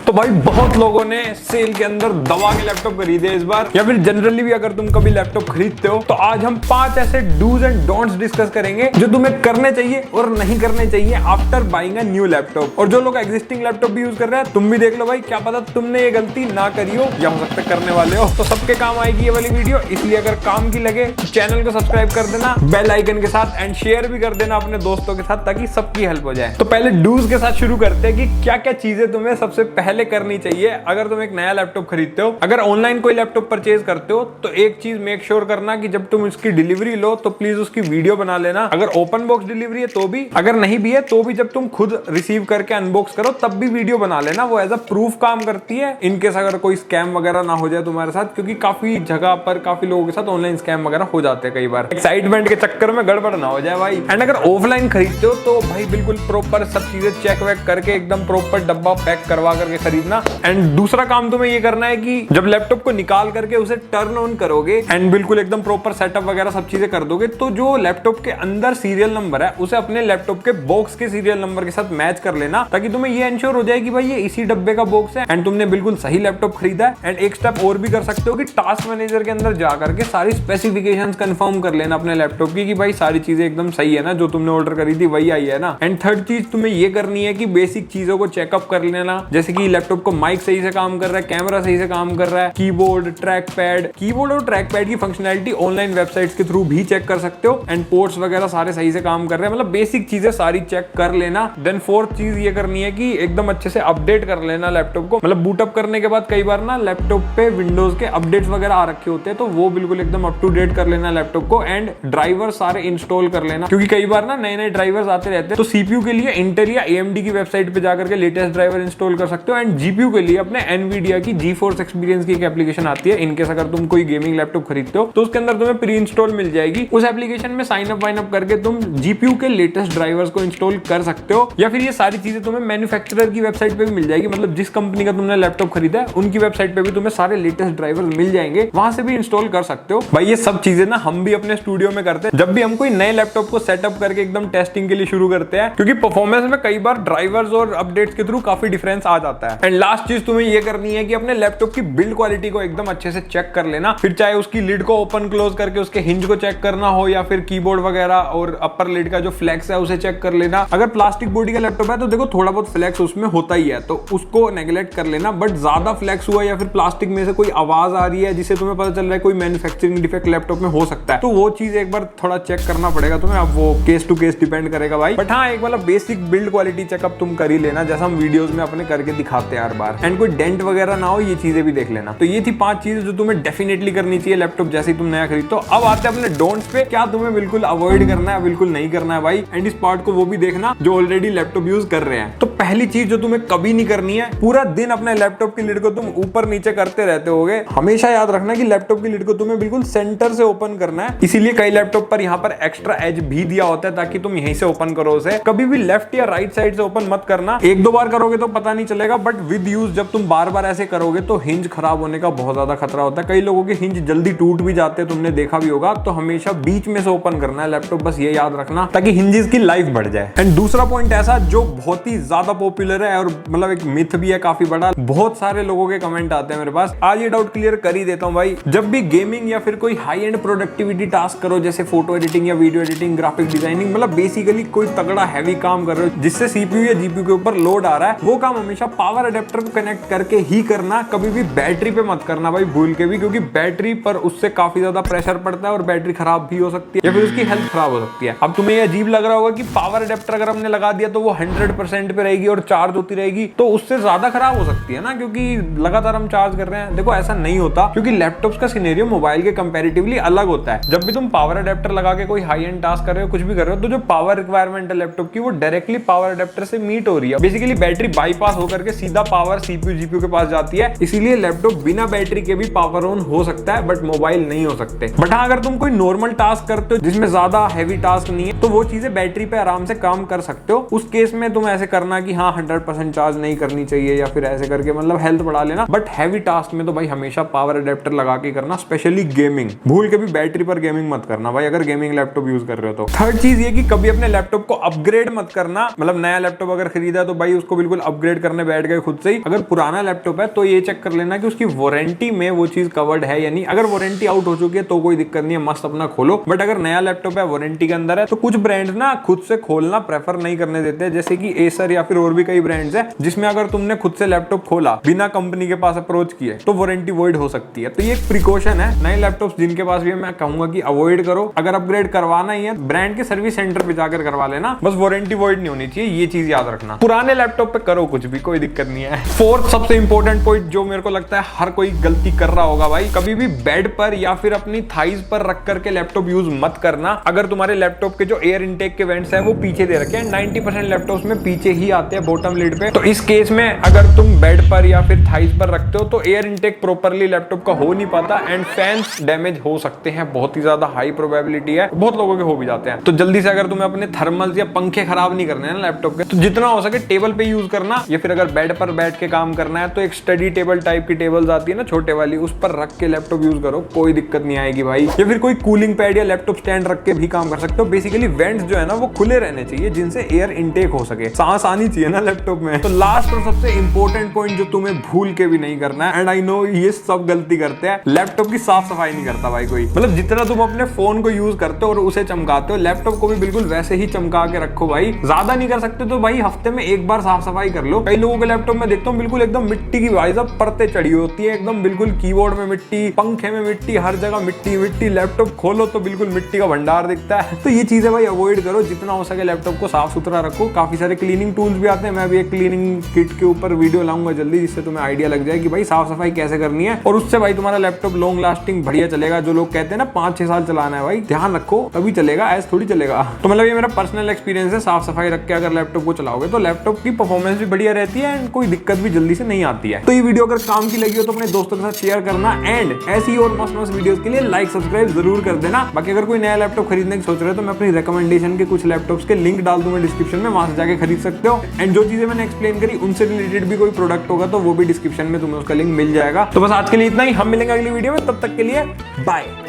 तो भाई बहुत लोगों ने सेल के अंदर दबा के लैपटॉप खरीदे इस बार, या फिर जनरली भी अगर तुम कभी लैपटॉप खरीदते हो तो आज हम 5 ऐसे डूज एंड डोंट्स डिस्कस करेंगे जो तुम्हें करने चाहिए और नहीं करने चाहिए after buying a new laptop. और जो लोग एग्जिस्टिंग लैपटॉप भी यूज कर रहे हैं, तुम भी देख लो भाई, क्या पता तुमने ये गलती ना करी हो या हो सकता है करने वाले हो। तो सबके काम आएगी ये वाली वीडियो, इसलिए अगर काम की लगे तो चैनल को सब्सक्राइब कर देना बेल आइकन के साथ, एंड शेयर भी कर देना अपने दोस्तों के साथ ताकि सबकी हेल्प हो जाए। तो पहले डूज के साथ शुरू करते हैं कि क्या क्या चीजें तुम्हें सबसे पहले करनी चाहिए अगर तुम एक नया लैपटॉप खरीदते हो। अगर ऑनलाइन कोई लैपटॉप परचेज करते हो तो एक चीज मेक श्योर करना कि जब तुम इसकी डिलीवरी लो तो प्लीज उसकी वीडियो बना लेना। अगर ओपन बॉक्स डिलीवरी है तो भी, अगर नहीं भी है तो भी जब तुम खुद रिसीव करके अनबॉक्स करो तब भी वीडियो बना लेना, वो एज अ प्रूफ काम करती है इनकेस अगर कोई स्कैम वगैरह ना हो जाए तुम्हारे साथ, क्योंकि काफी जगह पर काफी लोगों के साथ ऑनलाइन स्कैम वगैरह हो जाते हैं कई बार, एक्साइटमेंट के चक्कर में गड़बड़ ना हो जाए भाई। एंड अगर ऑफलाइन खरीदते हो तो भाई बिल्कुल प्रॉपर सब चीजें चेक वेक करके एकदम प्रॉपर डब्बा पैक करवा करके खरीदना। एंड दूसरा काम तुम्हें ये करना है कि जब लैपटॉप को निकाल करके उसे टर्न ऑन करोगे एंड बिल्कुल एकदम प्रॉपर सेटअप वगैरह सब चीजें कर दोगे, तो जो लैपटॉप के अंदर सीरियल नंबर है उसे अपने लैपटॉप के बॉक्स के सीरियल नंबर के साथ मैच कर लेना, ताकि तुम्हें ये इंश्योर हो जाए कि भाई ये इसी डब्बे का बॉक्स है एंड तुमने बिल्कुल सही लैपटॉप खरीदा है। एंड एक स्टेप और भी कर सकते हो कि टास्क मैनेजर के अंदर जा करके सारी स्पेसिफिकेशंस कंफर्म कर लेना अपने लैपटॉप की कि भाई सारी चीजें एकदम सही है ना, जो तुमने ऑर्डर करी थी वही आई है ना। एंड थर्ड चीज तुम्हें ये करनी है कि बेसिक चीजों को चेकअप कर लेना, जैसे कि लैपटॉप को माइक सही से काम कर रहा है, कैमरा सही से काम कर रहा है, कीबोर्ड और ट्रैक पैड की फंक्शनैलिटी ऑनलाइन वेबसाइट्स के थ्रू भी चेक कर सकते हो, एंड पोर्ट्स वगैरह सारे सही से काम कर रहे हैं, मतलब बेसिक चीजें सारी चेक कर लेना। देन फोर्थ चीज ये करनी है कि एकदम अच्छे से अपडेट कर लेना लैपटॉप को, मतलब बूटअप करने के बाद कई बार ना लैपटॉप पे विंडोज के अपडेट्स वगैरह आ रखे होते हैं, तो वो बिल्कुल एकदम अप टू डेट कर लेना लैपटॉप को। एंड ड्राइवर सारे इंस्टॉल कर लेना, क्योंकि कई बार ना नए नए ड्राइवर्स आते रहते हैं, तो सीपीयू के लिए इंटेल या एएमडी की वेबसाइट पे जाकर के लेटेस्ट ड्राइवर इंस्टॉल कर सकते हो। एंड जीपीयू के लिए अपने एनवीडिया की जीफोर्स एक्सपीरियंस की एक एप्लीकेशन आती है, इनकेस अगर तुम कोई गेमिंग लैपटॉप खरीदते हो तो उसके अंदर तुम्हें प्री इंस्टॉल मिल जाएगी। उस एप्लीकेशन में साइन अप वाइन अप करके तुम जीपीयू के लेटेस्ट ड्राइवर्स को इंस्टॉल कर सकते हो, या फिर ये सारी चीजें तुम्हें मैन्युफैक्चरर की वेबसाइट पे भी मिल जाएगी, मतलब जिस कंपनी का तुमने लैपटॉप खरीदा है उनकी वेबसाइट पे भी तुम्हें सारे लेटेस्ट ड्राइवर्स मिल जाएंगे, वहां से भी इंस्टॉल कर सकते हो भाई। ये सब चीजें ना हम भी अपने स्टूडियो में करते हैं जब भी हम कोई नए लैपटॉप को सेटअप करके एकदम टेस्टिंग के लिए शुरू करते हैं, क्योंकि परफॉर्मेंस में कई बार ड्राइवर्स और अपडेट्स के थ्रू काफी डिफरेंस आ जाता है। एंड लास्ट चीज तुम्हें ये करनी है कि अपने लैपटॉप की बिल्ड क्वालिटी को एकदम अच्छे से चेक कर लेना, फिर चाहे उसकी लिड को ओपन क्लोज करके उसके हिंज को चेक करना हो, या फिर कीबोर्ड वगैरह और अपर लिड का जो फ्लेक्स है उसे चेक कर लेना। अगर प्लास्टिक बॉडी का लैपटॉप है तो देखो थोड़ा बहुत फ्लेक्स उसमें होता ही है, तो उसको नेग्लेक्ट कर लेना, बट ज्यादा फ्लेक्स हुआ या फिर प्लास्टिक में से कोई आवाज आ रही है जिससे तुम्हें पता चल रहा है कोई मैन्युफैक्चरिंग डिफेक्ट लैपटॉप में हो सकता है, तो वो चीज एक बार थोड़ा चेक करना पड़ेगा तुम्हें। अब वो केस टू केस डिपेंड करेगा भाई, बट हाँ एक वाला बेसिक बिल्ड क्वालिटी चेकअप तुम कर ही लेना, जैसा हम वीडियोस में अपने करके दिखाते हैं हर बार। एंड कोई डेंट वगैरह ना हो, ये चीजें भी देख लेना। तो ये थी 5 चीजें जो तुम्हें डेफिनेटली करनी चाहिए लैपटॉप जैसे ही तुम नया खरीदते हो। अब आते हैं अपने डोंट्स पे, क्या तुम्हें बिल्कुल अवॉइड करना है, बिल्कुल नहीं करना है भाई। एंड इस पार्ट को वो भी देखना जो ऑलरेडी लैपटॉप यूज कर रहे हैं। तो पहली चीज जो तुम्हें कभी नहीं करनी है, पूरा दिन अपने लैपटॉप की लिड को तुम ऊपर नीचे करते रहते होगे, हमेशा याद रखना कि लैपटॉप की लिड को तुम्हें बिल्कुल सेंटर से ओपन करना है। इसीलिए कई लैपटॉप पर यहाँ पर एक्स्ट्रा एज भी दिया होता है ताकि तुम यहीं से ओपन करो उसे। कभी भी लेफ्ट या राइट साइड से ओपन मत करना, 1-2 बार करोगे तो पता नहीं चलेगा, बट विद यूज जब तुम बार बार ऐसे करोगे तो हिंज खराब होने का बहुत ज्यादा खतरा होता है। कई लोगों के हिंज जल्दी टूट भी जाते हैं, तुमने देखा भी होगा। तो हमेशा बीच में से ओपन करना है लैपटॉप, बस ये याद रखना ताकि हिंजेस की लाइफ बढ़ जाए। एंड दूसरा पॉइंट ऐसा जो बहुत ही ज्यादा पॉपुलर है और मतलब एक मिथ भी है काफी बड़ा, बहुत सारे लोगों के कमेंट आते हैं मेरे पास, आज ये डाउट क्लियर कर ही देता हूं भाई। जब भी गेमिंग या फिर कोई हाई एंड प्रोडक्टिविटी टास्क करो, जैसे फोटो एडिटिंग या वीडियो एडिटिंग, ग्राफिक डिजाइनिंग, मतलब बेसिकली कोई तगड़ा हैवी काम कर रहे हो जिससे सीपीयू या जीपीयू के ऊपर लोड आ रहा है, वो काम हमेशा पावर अडेप्टर को कनेक्ट करके ही करना, कभी भी बैटरी पे मत करना भाई भूल के भी, क्योंकि बैटरी पर उससे काफी ज्यादा प्रेशर पड़ता है और बैटरी खराब भी हो सकती है या फिर उसकी हेल्थ खराब हो सकती है। अब तुम्हें ये अजीब लग रहा होगा कि पावर अडेप्टर अगर हमने लगा दिया तो वो 100% पे रहेगी और चार्ज होती रहेगी, तो उससे ज्यादा खराब हो सकती है ना, क्योंकि लगातार हम चार्ज कर रहे हैं। देखो ऐसा नहीं होता, क्योंकि लैपटॉप्स का सिनेरियो मोबाइल के कंपैरेटिवली अलग होता है। जब भी तुम पावर अडेप्टर लगा के कोई हाई एंड टास्क कर रहे हो, कुछ भी कर रहे हो, तो जो पावर रिक्वायरमेंट है लैपटॉप की वो डायरेक्टली पावर अडेप्टर से मीट हो रही है। बेसिकली बैटरी बाईपास होकर के सीधा पावर सीपीयू जीपीयू के पास जाती है, इसीलिए लैपटॉप बिना बैटरी के भी पावर ऑन हो सकता है, बट मोबाइल नहीं हो सकते। बट हाँ अगर तुम कोई नॉर्मल टास्क करते हो जिसमें ज्यादा हैवी टास्क नहीं है, तो वो चीजें बैटरी पे आराम से काम कर सकते हो। उस केस में तुम ऐसे करना कि हाँ 100% चार्ज नहीं करनी चाहिए या फिर ऐसे करके मतलब हेल्थ बढ़ा लेना, बट हैवी टास्क में तो भाई हमेशा पावर अडेप्टर लगा के करना, स्पेशली गेमिंग। भूल के भी बैटरी पर गेमिंग मत करना भाई अगर गेमिंग लैपटॉप यूज कर रहे हो तो। थर्ड चीज ये कि कभी अपने लैपटॉप को अपग्रेड मत करना, मतलब नया लैपटॉप अगर खरीदा तो भाई उसको बिल्कुल अपग्रेड करने बैठ जाएगा खुद से ही। अगर पुराना लैपटॉप है तो ये चेक कर लेना कि उसकी वारंटी में वो चीज कवर्ड है या नहीं। अगर वारंटी आउट हो चुकी है तो कोई दिक्कत नहीं है, मस्त अपना खोलो। बट अगर नया लैपटॉप है, वारंटी के अंदर है, तो कुछ ब्रांड्स ना खुद से खोलना प्रेफर नहीं करने देते, जैसे कि एसर या फिर और भी कई ब्रांड्स है जिसमें अगर तुमने खुद से लैपटॉप खोला बिना कंपनी के पास अप्रोच किए तो वारंटी वॉइड हो सकती है। तो ये एक प्रिकॉशन है नए लैपटॉप जिनके पास भी मैं कहूंगा कि अवॉइड करो। अगर अपग्रेड करवाना ही है ब्रांड के सर्विस सेंटर पे जाकर करवा लेना, बस वारंटी वॉइड नहीं होनी चाहिए, ये चीज याद रखना। पुराने लैपटॉप पे करो कुछ भी, कोई दिक्कत नहीं है। फोर्थ सबसे इंपॉर्टेंट पॉइंट जो मेरे को लगता है हर कोई गलती कर रहा होगा भाई, कभी भी बेड पर या फिर अपनी थाइज पर रख करके लैपटॉप यूज मत करना। अगर तुम्हारे लैपटॉप के जो एयर इनटेक के वेंट्स है वो पीछे दे रखे हैं, 90% लैपटॉप्स में पीछे ही आते हैं बॉटम लिड पे, तो इस केस में अगर तुम बेड पर या फिर थाइज पर रखते हो तो एयर इनटेक प्रॉपर्ली लैपटॉप का हो नहीं पाता एंड फैंस डैमेज हो सकते हैं, बहुत ही ज्यादा हाई प्रोबेबिलिटी है, बहुत लोगों के हो भी जाते हैं। तो जल्दी से अगर तुम्हें अपने थर्मल्स या पंखे खराब नहीं करने हैं लैपटॉप के, तो जितना हो सके टेबल पे यूज करना, या फिर अगर बेड पर बैठ के काम करना है तो एक स्टडी टेबल टाइप की टेबल्स आती है ना छोटे वाली, उस पर रख के लैपटॉप यूज करो, कोई दिक्कत नहीं आएगी भाई। या फिर कोई कूलिंग पैड या लैपटॉप स्टैंड रख के भी काम कर सकते हो। बेसिकली वेंट्स जो है ना वो खुले रहने चाहिए जिनसे एयर इनटेक हो सके, सांस आनी चाहिए ना लैपटॉप में। तो लास्ट और सबसे इंपॉर्टेंट पॉइंट जो तुम्हें भूल के भी नहीं करना है, एंड आई नो ये सब गलती करते हैं, लैपटॉप की साफ सफाई नहीं करता भाई कोई। मतलब जितना तुम अपने फोन को यूज करते हो और उसे चमकाते हो, लैपटॉप को भी बिल्कुल वैसे ही चमका के रखो भाई। ज्यादा नहीं कर सकते तो भाई हफ्ते में एक बार साफ सफाई कर लो। कई लोगों के लैपटॉप में देखता हूँ बिल्कुल एकदम मिट्टी की भाई साहब परतें चढ़ी होती है, एकदम बिल्कुल कीबोर्ड में मिट्टी, पंखे में मिट्टी, हर जगह मिट्टी मिट्टी, लैपटॉप खोलो तो बिल्कुल मिट्टी का भंडार दिखता है। तो ये चीजें भाई अवॉइड करो, जितना हो सके लैपटॉप को साफ सुथरा रखो। काफी सारे क्लीनिंग टूल्स भी आते हैं, मैं भी एक क्लीनिंग किट के ऊपर वीडियो लाऊंगा जल्दी, जिससे तुम्हें आइडिया लग जाए कि भाई साफ सफाई कैसे करनी है, और उससे भाई तुम्हारा लैपटॉप लॉन्ग लास्टिंग बढ़िया चलेगा। जो लोग कहते हैं ना 5-6 साल चलाना है, भाई ध्यान रखो तभी चलेगा, ऐसे थोड़ी चलेगा। तो मतलब ये मेरा पर्सनल एक्सपीरियंस है, साफ सफाई रख के अगर लैपटॉप को चलाओगे तो लैपटॉप की परफॉर्मेंस भी बढ़िया रहती है एंड कोई दिक्कत भी जल्दी से नहीं आती है। तो ये वीडियो अगर काम की लगी हो तो अपने दोस्तों के साथ शेयर करना, एंड ऐसी और मस्त वीडियोस के लिए लाइक सब्सक्राइब जरूर कर देना। बाकी अगर कोई नया लैपटॉप खरीदने की सोच रहे हो तो मैं अपनी रिकमेंडेशन के कुछ लैपटॉप्स के लिंक डाल दूंगा डिस्क्रिप्शन में, वहां से जाके खरीद सकते हो। एंड जो चीजें मैंने एक्सप्लेन करी उनसे रिलेटेड भी कोई प्रोडक्ट होगा तो वो भी डिस्क्रिप्शन में तुम्हें उसका लिंक मिल जाएगा। तो बस आज के लिए इतना ही, हम मिलेंगे अगली वीडियो में, तब तक के लिए बाय।